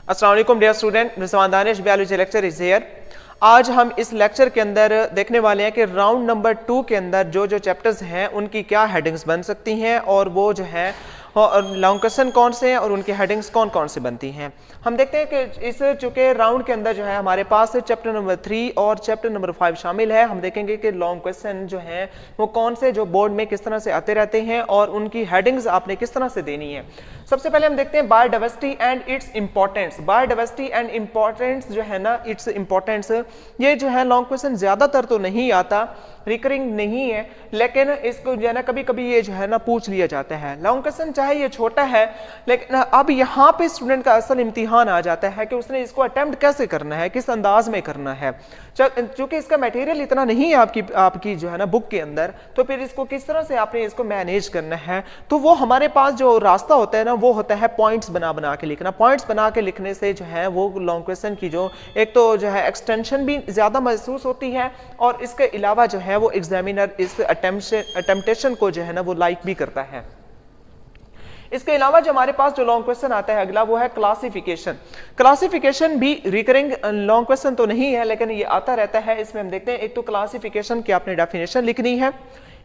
अस्सलाम वालेकुम dear student, Rizwan Danish biology lecture is here. आज हम इस लेक्चर के अंदर देखने वाले हैं कि राउंड नंबर 2 के अंदर जो जो चैप्टर्स हैं उनकी क्या हेडिंग्स बन सकती हैं और वो जो है लॉन्ग क्वेश्चन कौन से हैं और उनकी हेडिंग्स कौन कौन सी बनती हैं। हम देखते हैं कि इस चूंकि राउंड के अंदर जो है हमारे पास चैप्टर नंबर 3 और चैप्टर नंबर 5 शामिल है। हम देखेंगे कि लॉन्ग क्वेश्चन जो हैं वो कौन से जो बोर्ड में किस तरह से आते रहते हैं और उनकी हेडिंग्स आपने किस तरह से देनी है। सबसे पहले हम देखते हैं biodiversity and its importance. Biodiversity and importance जो है ना, इट्स इंपॉर्टेंस, ये जो है लॉन्ग क्वेश्चन ज्यादातर तो नहीं आता, रिकरिंग नहीं है, लेकिन इसको जो है ना कभी कभी ये जो है ना पूछ लिया जाता है। लॉन्ग क्वेश्चन चाहे ये छोटा है, लेकिन अब यहाँ पे स्टूडेंट का असल इम्तिहान आ जाता है कि उसने इसको अटेम्प्ट कैसे करना है, किस अंदाज में करना है। चूंकि इसका मटेरियल इतना नहीं है आपकी जो है ना बुक के अंदर, तो फिर इसको किस तरह से आपने इसको मैनेज करना है। तो वो हमारे पास जो रास्ता होता है ना वो होता है पॉइंट्स बना बना के लिखना। पॉइंट्स बना के लिखने से जो है वो लॉन्ग क्वेश्चन की जो एक तो जो है एक्सटेंशन भी ज्यादा महसूस होती है और इसके अलावा जो है वो एग्जामिनर इस अटेम्प्टेशन को जो है ना वो लाइक भी करता है। इसके अलावा जो हमारे पास जो लॉन्ग क्वेश्चन आता है अगला वो है क्लासिफिकेशन। क्लासिफिकेशन भी रिकरिंग लॉन्ग क्वेश्चन तो नहीं है, लेकिन ये आता रहता है। इसमें हम देखते हैं एक तो क्लासिफिकेशन की आपने डेफिनेशन लिखनी है,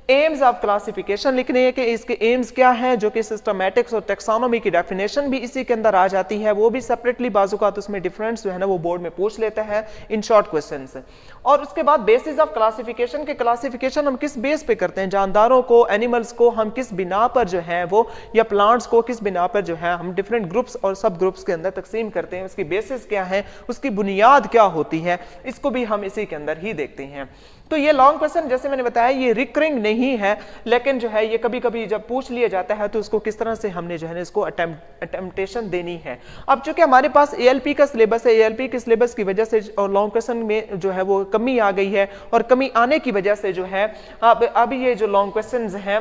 एम्स ऑफ क्लासिफिकेशन लिखनी है कि इसके एम्स क्या हैं, जो कि सिस्टमैटिक्स और टेक्सोनोमी की डेफिनेशन भी इसी के अंदर आ जाती है, वो भी सेपरेटली बाजुकात उसमें डिफरेंस जो है ना वो बोर्ड में पूछ लेता है इन शॉर्ट क्वेश्चन से। और उसके बाद बेसिस ऑफ क्लासिफिकेशन के क्लासिफिकेशन हम किस बेस पे करते हैं, जानदारों को, एनिमल्स को हम किस बिना पर जो है वो, या प्लांट्स को किस बिना पर जो है हम डिफरेंट ग्रुप्स और सब ग्रुप्स के अंदर तकसीम करते हैं, उसकी बेसिस क्या है, उसकी बुनियाद क्या होती है, इसको भी हम इसी के अंदर ही देखते हैं। तो ये लॉन्ग क्वेश्चन जैसे मैंने बताया ये रिकरिंग नहीं है, लेकिन जो है ये कभी कभी जब पूछ लिया जाता है तो उसको किस तरह से हमने जो है ना इसको अटेम्प्टेशन देनी है। अब चूंकि हमारे पास एएलपी का सिलेबस है, एएलपी के सिलेबस की वजह से और लॉन्ग क्वेश्चन में जो है वो कमी आ गई है, और कमी आने की वजह से जो है अब ये जो लॉन्ग क्वेश्चन हैं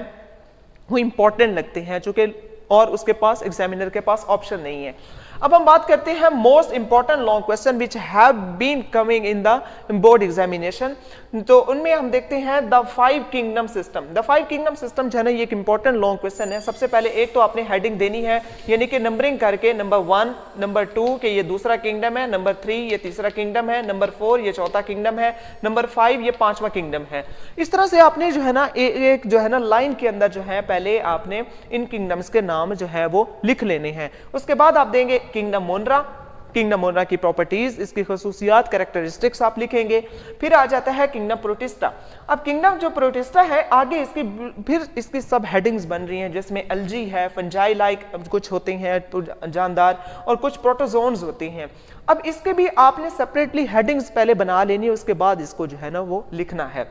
वो इंपॉर्टेंट लगते हैं चूंकि, और उसके पास एग्जामिनर के पास ऑप्शन नहीं है। अब हम बात करते हैं most important long question which have been coming in the board examination. तो उनमें हम देखते हैं the 5 kingdom system. The 5 kingdom system जो है ना ये एक इंपॉर्टेंट लॉन्ग क्वेश्चन है। सबसे पहले एक तो आपने हेडिंग देनी है, यानी कि नंबरिंग करके नंबर 1, नंबर 2 के ये दूसरा किंगडम है, नंबर 3 ये तीसरा किंगडम है, नंबर 4 ये चौथा किंगडम है, नंबर 5 ये पांचवा किंगडम है। इस तरह से आपने जो है ना एक जो है ना लाइन के अंदर जो है पहले आपने इन किंगडम्स के नाम जो है वो लिख लेने हैं। उसके बाद आप देंगे किंगडम मोनरा, किंगडम मोनरा की प्रॉपर्टीज, इसकी खसूसियात, कैरेक्टरिस्टिक्स आप लिखेंगे। फिर आ जाता है किंगडम प्रोटिस्टा। अब किंगडम जो प्रोटिस्टा है आगे फिर इसकी सब हेडिंग्स बन रही हैं, जिसमें एल्जी है, फंजाई लाइक कुछ होते हैं तो जानदार, और कुछ प्रोटोजोन्स होते हैं। अब इसके भी आपने सेपरेटली हेडिंग्स पहले बना लेनी है, उसके बाद इसको जो है ना वो लिखना है।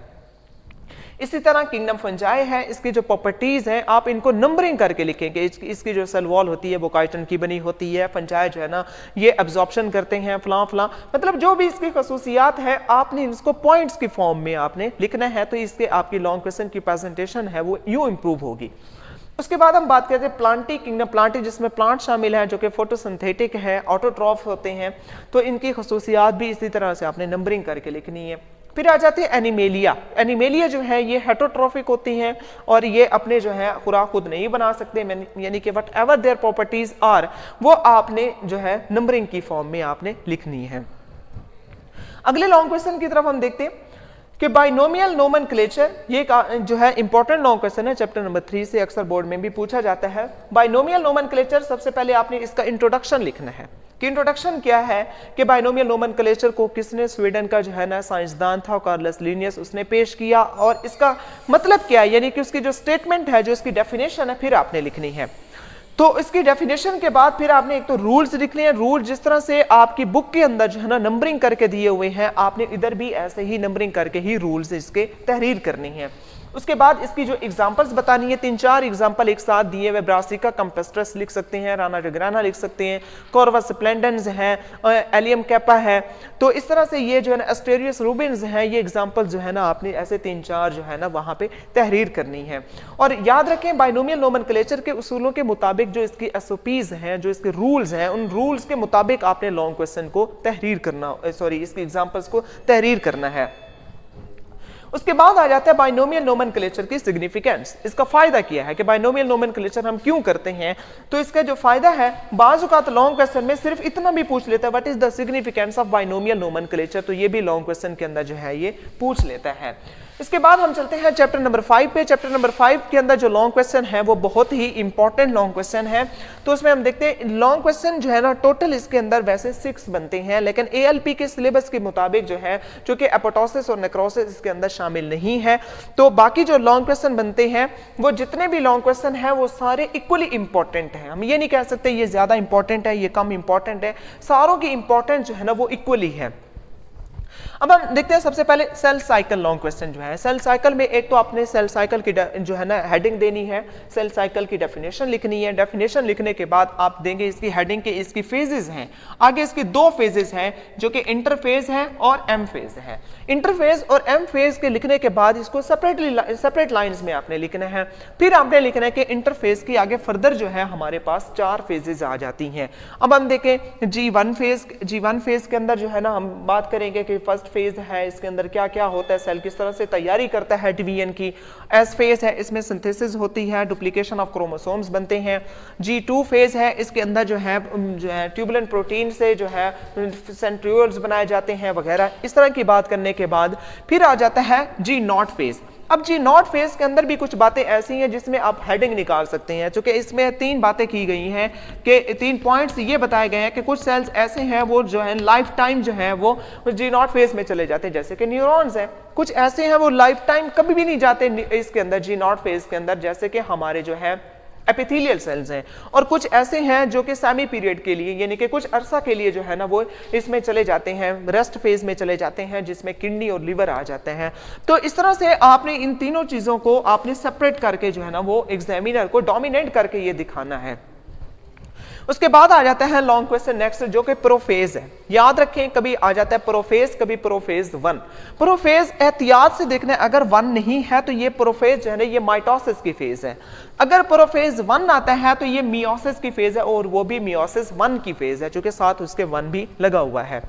इसी तरह किंगडम फंजाई है, इसकी जो प्रॉपर्टीज हैं आप इनको नंबरिंग करके लिखेंगे। इसकी जो सेल वॉल होती है वो काइटन की बनी होती है, फंजाई जो है ना ये एब्जॉर्प्शन करते हैं, फलां फलां, मतलब जो भी इसकी खसूसियात है आपने इसको पॉइंट्स की फॉर्म में आपने लिखना है। तो इसके आपकी लॉन्ग क्वेश्चन की प्रेजेंटेशन है वो यूं इंप्रूव होगी। उसके बाद हम बात करते हैं प्लांटी किंगडम। प्लांटी जिसमें प्लांट शामिल है जो कि फोटोसिंथेटिक है, ऑटोट्रॉफ होते हैं, तो इनकी खसूसियात भी इसी तरह से आपने नंबरिंग करके लिखनी है। फिर आ जाती है एनिमेलिया। एनिमेलिया जो है ये हेटरोट्रॉफिक होती हैं और ये अपने जो है खुराक खुद नहीं बना सकते, यानी कि whatever there properties are वो आपने जो है नंबरिंग की फॉर्म में आपने लिखनी है। अगले लॉन्ग क्वेश्चन की तरफ हम देखते हैं कि बाइनोमियल नोमेनक्लेचर, ये जो है इंपॉर्टेंट लॉन्ग क्वेश्चन है, चैप्टर नंबर 3 से अक्सर बोर्ड में भी पूछा जाता है। बाइनोमियल नोमेनक्लेचर सबसे पहले आपने इसका इंट्रोडक्शन लिखना है कि इंट्रोडक्शन क्या है, कि बाइनोमियल नोमेनक्लेचर को किसने, स्वीडन का जो है ना साइंसदान था कार्लस लिनियस, उसने पेश किया, और इसका मतलब क्या है, यानी कि उसकी जो स्टेटमेंट है, जो इसकी डेफिनेशन है, फिर आपने लिखनी है। तो इसकी डेफिनेशन के बाद फिर आपने एक तो रूल्स लिखने हैं। रूल जिस तरह से आपकी बुक के अंदर जो है ना नंबरिंग करके दिए हुए हैं, आपने इधर भी ऐसे ही नंबरिंग करके ही रूल्स इसके तहरीर करनी है। उसके बाद इसकी जो एग्जांपल्स बतानी है, 3-4 एग्जांपल एक साथ दिए हुए, ब्रासिका कंपेस्ट्रस लिख सकते हैं, राना जगराना लिख सकते हैं, कॉर्वस स्प्लेंडेंस है, एलियम कैपा है। तो इस तरह से ये जो है ना एस्टेरियस रूबिन्स हैं, ये एग्जांपल जो है ना आपने ऐसे 3-4 जो है ना वहां पे तहरीर करनी है। और याद रखें बाइनोमियल नोमेनक्लेचर के उसूलों के मुताबिक जो इसकी एसओपीज हैं, जो इसके रूल्स हैं, उन रूल्स के मुताबिक आपने लॉन्ग क्वेश्चन को तहरीर करना, इसके एग्जांपल्स को तहरीर करना है। उसके बाद आ जाता है बाइनोमियल नोमेनक्लेचर की सिग्निफिकेंस। इसका फायदा क्या है कि बाइनोमियल नोमेनक्लेचर हम क्यों करते हैं, तो इसका जो फायदा है, बाज़ औक़ात लॉन्ग क्वेश्चन में सिर्फ इतना भी पूछ लेता है what is the significance of binomial nomenclature, तो ये भी लॉन्ग क्वेश्चन के अंदर जो है ये पूछ लेता है। इसके बाद हम चलते हैं चैप्टर नंबर 5 पे। चैप्टर नंबर 5 के अंदर जो लॉन्ग क्वेश्चन है वो बहुत ही इंपॉर्टेंट लॉन्ग क्वेश्चन है। तो उसमें हम देखते हैं लॉन्ग क्वेश्चन जो है ना, टोटल इसके अंदर वैसे 6 बनते हैं, लेकिन एएलपी के सिलेबस के मुताबिक जो है, चूंकि एपोप्टोसिस और नेक्रोसिस इसके अंदर शामिल नहीं है, तो बाकी जो लॉन्ग क्वेश्चन बनते हैं वो जितने भी लॉन्ग क्वेश्चन है वो सारे इक्वली इंपॉर्टेंट है। हम ये नहीं कह सकते ये ज्यादा इंपॉर्टेंट है, ये कम इंपॉर्टेंट है, सारों की इंपॉर्टेंस जो है ना वो इक्वली है। अब हम देखते हैं सबसे पहले सेल साइकिल लॉन्ग क्वेश्चन जो है। सेल साइकिल में एक तो आपने सेल साइकिल की जो है ना हेडिंग देनी है, सेल साइकिल की डेफिनेशन लिखनी है। डेफिनेशन लिखने के बाद आप देंगे इसकी हेडिंग के इसकी फेजेस हैं, आगे इसकी 2 फेजेस हैं जो कि इंटरफेज है और एम फेज है। इंटरफेज और एम फेज के लिखने के बाद इसको सेपरेट लाइंस में आपने लिखना है। फिर आपने लिखना है कि इंटरफेज की आगे फर्दर जो है हमारे पास 4 फेजेस आ जाती हैं। अब हम देखें G1 फेज के अंदर जो है ना हम बात करेंगे कि फर्स्ट फेज है, इसके अंदर क्या क्या होता है, सेल किस तरह से तैयारी करता है डिवीजन की। एस फेज है, इसमें सिंथेसिस होती है, डुप्लीकेशन ऑफ क्रोमोसोम्स बनते हैं। G2 फेज है, इसके अंदर जो है ट्यूबुलेंट प्रोटीन से जो है सेंट्रियोल्स बनाए जाते हैं वगैरह। इस तरह की बात करने के बाद फिर आ जाता है G0 फेज। अब G0 फेज के अंदर भी कुछ बातें ऐसी हैं जिसमें आप हेडिंग निकाल सकते हैं, क्योंकि इसमें 3 बातें की गई हैं कि 3 पॉइंट्स ये बताए गए हैं कि कुछ सेल्स ऐसे हैं वो जो है लाइफ टाइम जो है वो G0 फेज में चले जाते हैं, जैसे कि न्यूरॉन्स हैं। कुछ ऐसे हैं वो लाइफ टाइम कभी भी नहीं जाते इसके अंदर G0 फेज के अंदर, जैसे कि हमारे जो है एपिथेलियल सेल्स हैं। और कुछ ऐसे हैं जो कि सेमी पीरियड के लिए, यानी कि कुछ अरसा के लिए जो है ना वो इसमें चले जाते हैं, रेस्ट फेज में चले जाते हैं, जिसमें किडनी और लिवर आ जाते हैं। तो इस तरह से आपने इन तीनों चीजों को आपने सेपरेट करके जो है ना वो एग्जामिनर को डोमिनेट करके ये दिखाना है। उसके बाद आ जाता है लॉन्ग क्वेश्चन नेक्स्ट जो कि प्रोफेज है। याद रखें, कभी आ जाता है प्रोफेज, कभी प्रोफेज 1। प्रोफेज एहतियात से देखना है, अगर 1 नहीं है तो ये प्रोफेज जो है ना ये माइटोसिस की फेज है। अगर प्रोफेज 1 आता है तो ये मियोसिस की फेज है, और वो भी मियोसिस 1 की फेज है, क्योंकि साथ उसके 1 भी लगा हुआ है।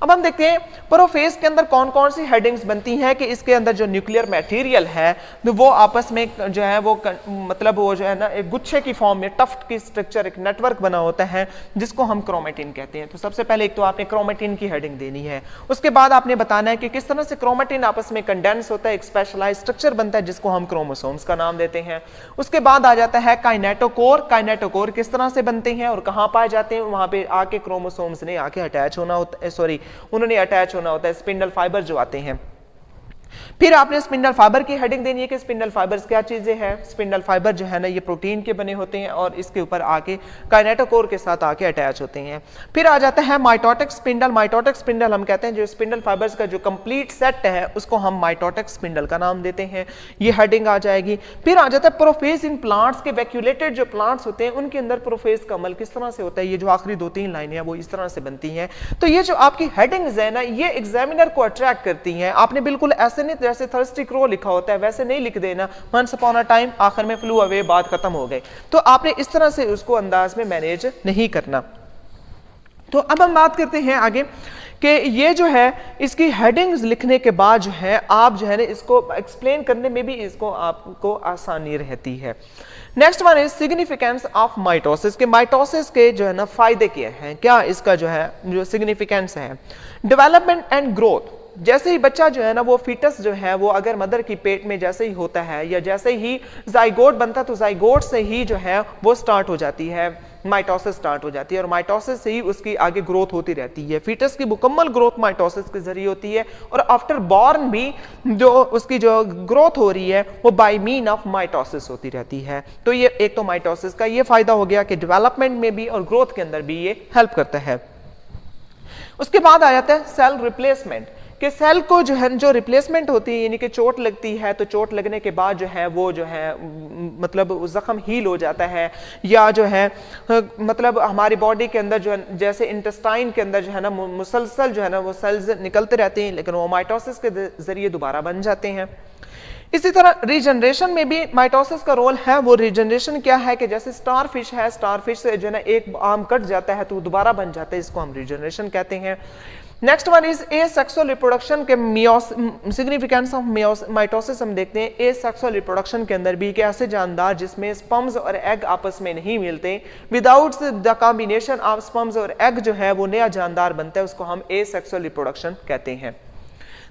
अब हम देखते हैं प्रोफेज के अंदर कौन कौन सी हेडिंग्स बनती हैं कि इसके अंदर जो न्यूक्लियर मटेरियल है वो आपस में जो है वो मतलब वो जो है ना एक गुच्छे की फॉर्म में टफ्ट की स्ट्रक्चर, एक नेटवर्क बना होता है जिसको हम क्रोमेटिन कहते हैं। तो सबसे पहले एक तो आपने क्रोमेटिन की हेडिंग देनी है। उसके बाद आपने बताना है कि किस तरह से क्रोमेटिन आपस में कंडेंस होता है, एक स्पेशलाइज स्ट्रक्चर बनता है जिसको हम क्रोमोसोम्स का नाम देते हैं। उसके बाद आ जाता है काइनेटोकोर। काइनेटोकोर किस तरह से बनते हैं और कहाँ पाए जाते हैं, वहां पे आके क्रोमोसोम्स ने आके अटैच होना होता है, उन्होंने अटैच होना होता है, स्पिंडल फाइबर जो आते हैं। फिर आपने स्पिंडल फाइबर की हेडिंग देनी है कि स्पिंडल फाइबर्स क्या चीजें हैं। स्पिंडल फाइबर जो है ना ये प्रोटीन के बने होते हैं और इसके ऊपर आके काइनेटोकोर के साथ आके अटैच होते हैं। फिर आ जाता है माइटोटिक स्पिंडल। माइटोटिक स्पिंडल हम कहते हैं जो स्पिंडल फाइबर्स का जो कंप्लीट सेट है उसको हम माइटोटिक स्पिंडल का नाम देते हैं, ये हेडिंग आ जाएगी। फिर आ जाता है प्रोफेज इन प्लांट्स के वैक्यूलेटेड जो प्लांट्स होते हैं उनके अंदर प्रोफेज का अमल किस तरह से होता है, ये जो आखिरी 2-3 लाइनें हैं वो इस तरह से बनती हैं। तो ये जो आपकी हेडिंग्स है ना ये एग्जामिनर को अट्रैक्ट करती हैं। आपने बिल्कुल ऐसे नहीं जैसे थर्स्टी क्रो लिखा होता है वैसे नहीं लिख देना, वंस अपॉन अ टाइम आखिर में फ्लू अवे, बात खत्म हो गई। तो आपने इस तरह से उसको अंदाज में मैनेज नहीं करना। तो अब हम बात करते हैं आगे कि ये जो है इसकी हेडिंग्स लिखने के बाद जो है आप जो है ना इसको एक्सप्लेन करने में भी इसको आपको आसानी रहती है। Next one is significance of mitosis के माइटोसिस के जो है ना फायदे क्या हैं, क्या इसका जो है जो सिग्निफिकेंस है। डेवलपमेंट एंड ग्रोथ, जैसे ही बच्चा जो है ना वो फीटस जो है वो अगर मदर की पेट में जैसे ही होता है या जैसे ही जाइगोट बनता तो जाइगोट से ही जो है वो स्टार्ट हो जाती है, माइटोसिस स्टार्ट हो जाती है और माइटोसिस से ही उसकी आगे ग्रोथ होती रहती है। फीटस की मुकम्मल ग्रोथ माइटोसिस के जरिए होती है और आफ्टर बॉर्न भी जो उसकी जो ग्रोथ हो रही है वो बाय मीन ऑफ माइटोसिस होती रहती है। तो ये एक तो माइटोसिस का ये फायदा हो गया कि डेवलपमेंट में भी और ग्रोथ के अंदर भी ये हेल्प करता है। उसके बाद आ जाता है सेल रिप्लेसमेंट कि सेल को जो है जो रिप्लेसमेंट होती है, यानी कि चोट लगती है तो चोट लगने के बाद जो है वो जो है मतलब जख्म हील हो जाता है, या जो है मतलब हमारी बॉडी के अंदर जो है जैसे इंटेस्टाइन के अंदर जो है ना मुसलसल जो है ना वो सेल्स निकलते रहते हैं लेकिन वो माइटोसिस के जरिए दोबारा बन जाते हैं। इसी तरह रीजनरेशन में भी माइटोसिस का रोल है। वो रीजनरेशन क्या है कि जैसे स्टार फिश है, स्टार फिश से जो है ना एक आर्म कट जाता है तो दोबारा बन जाता है, इसको हम रीजनरेशन कहते हैं। Next one is asexual reproduction के सिग्निफिकेंस ऑफ माइटोसिस हम देखते हैं। एसेक्सुअल रिप्रोडक्शन के अंदर भी एक ऐसे जानदार जिसमें स्पर्म्स और एग आपस में नहीं मिलते, without the combination of sperms और एग जो है वो नया जानदार बनता है, उसको हम एसेक्सुअल रिप्रोडक्शन कहते हैं।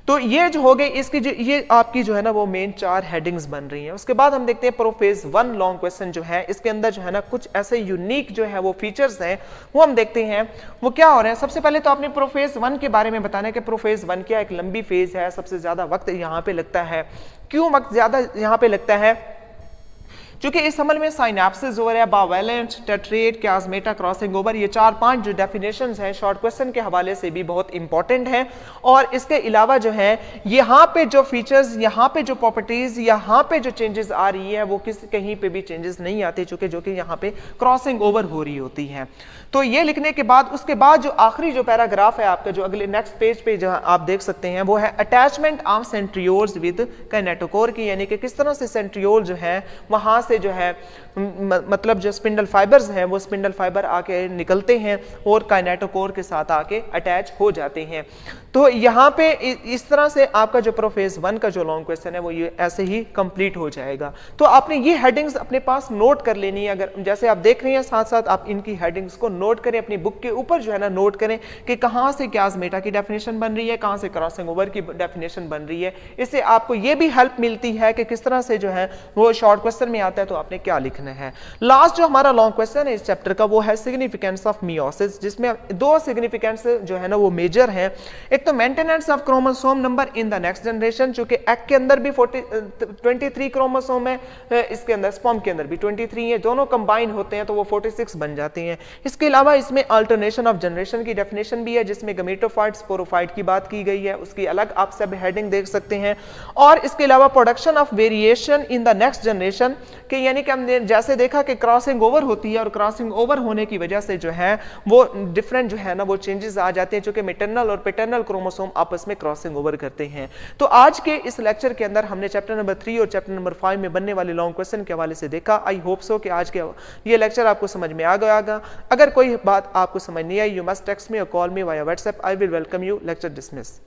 तो ये जो हो गई इसकी जो ये आपकी जो है ना वो मेन 4 हेडिंग्स बन रही हैं। उसके बाद हम देखते हैं प्रोफेज 1 लॉन्ग क्वेश्चन जो है, इसके अंदर जो है ना कुछ ऐसे यूनिक जो है वो फीचर्स हैं, वो हम देखते हैं वो क्या हो रहे हैं। सबसे पहले तो आपने प्रोफेज 1 के बारे में बताना है कि प्रोफेज 1 क्या एक लंबी फेज है, सबसे ज्यादा वक्त यहाँ पे लगता है। क्यों वक्त ज्यादा यहाँ पे लगता है? क्योंकि इस अमल में साइनेप्सिस हो रहा है, बावेलेंट, टेट्रेट, क्यास्मेटा, क्रॉसिंग ओवर, ये 4-5 जो डेफिनेशंस हैं शॉर्ट क्वेश्चन के हवाले से भी बहुत इंपॉर्टेंट हैं। और इसके अलावा जो है यहाँ पे जो फीचर्स, यहाँ पे जो प्रॉपर्टीज, यहाँ पे जो चेंजेस आ रही है वो कहीं पे भी चेंजेस नहीं आते, चूंकि जो कि यहाँ पे क्रॉसिंग ओवर हो रही होती है। तो ये लिखने के बाद उसके बाद जो आखिरी जो पैराग्राफ है आपका, जो अगले नेक्स्ट पेज पे जहाँ आप देख सकते हैं, वो है attachment of centrioles with kinetochore की, यानी कि किस तरह से सेंट्रियोल जो है वहां से जो है मतलब जो स्पिंडल फाइबर्स हैं वो स्पिंडल फाइबर आके निकलते हैं और काइनेटोकोर के साथ आके अटैच हो जाते हैं। तो यहाँ पे इस तरह से आपका जो प्रोफेज 1 का जो लॉन्ग क्वेश्चन है वो ये ऐसे ही कंप्लीट हो जाएगा। तो आपने ये हेडिंग्स अपने पास नोट कर लेनी है। अगर जैसे आप देख रहे हैं साथ साथ आप इनकी हेडिंग्स को नोट करें, अपनी बुक के ऊपर जो है ना नोट करें कि कहाँ से क्यास्मेटा की डेफिनेशन बन रही है, कहाँ से क्रॉसिंग ओवर की डेफिनेशन बन रही है। इससे आपको ये भी हेल्प मिलती है कि किस तरह से जो है वो शॉर्ट क्वेश्चन में आता है तो आपने क्या लिखना है। लास्ट जो हमारा लॉन्ग क्वेश्चन है इस चैप्टर का वो है सिग्निफिकेंस ऑफ मियोसिस, जिसमें 2 सिग्निफिकेंस जो है ना वो मेजर हैं। एक तो maintenance of chromosome number in the next generation, जो कि एग के अंदर भी 23 क्रोमोसोम है, इसके अंदर स्पर्म के अंदर भी 23 है, दोनों कंबाइन होते हैं तो वो 46 बन जाते हैं। इसके अलावा इसमें अल्टरनेशन ऑफ जनरेशन की डेफिनेशन भी है, जिसमें गमेटोफाइट, स्पोरोफाइट की बात की गई है, उसकी अलग आप सब हेडिंग देख सकते हैं। और इसके अलावा production of variation in the next generation के, यानी कि हमने जैसे देखा कि क्रॉसिंग ओवर होती है और क्रॉसिंग ओवर होने की वजह से जो है वो डिफरेंट जो है ना वो चेंजेस आ जाते हैं, जो कि मैटरनल और पैटर्नल क्रोमोसोम आपस में क्रॉसिंग ओवर करते हैं। तो आज के इस लेक्चर के अंदर हमने चैप्टर नंबर 3 और चैप्टर नंबर 5 में बनने वाले लॉन्ग क्वेश्चन के हवाले से देखा। आई होप सो कि आज के ये लेक्चर आपको समझ में आ गया। अगर कोई बात आपको समझ नहीं आई, यू मस्ट टेक्स्ट मी और call me via WhatsApp. I will welcome you. Lecture dismiss.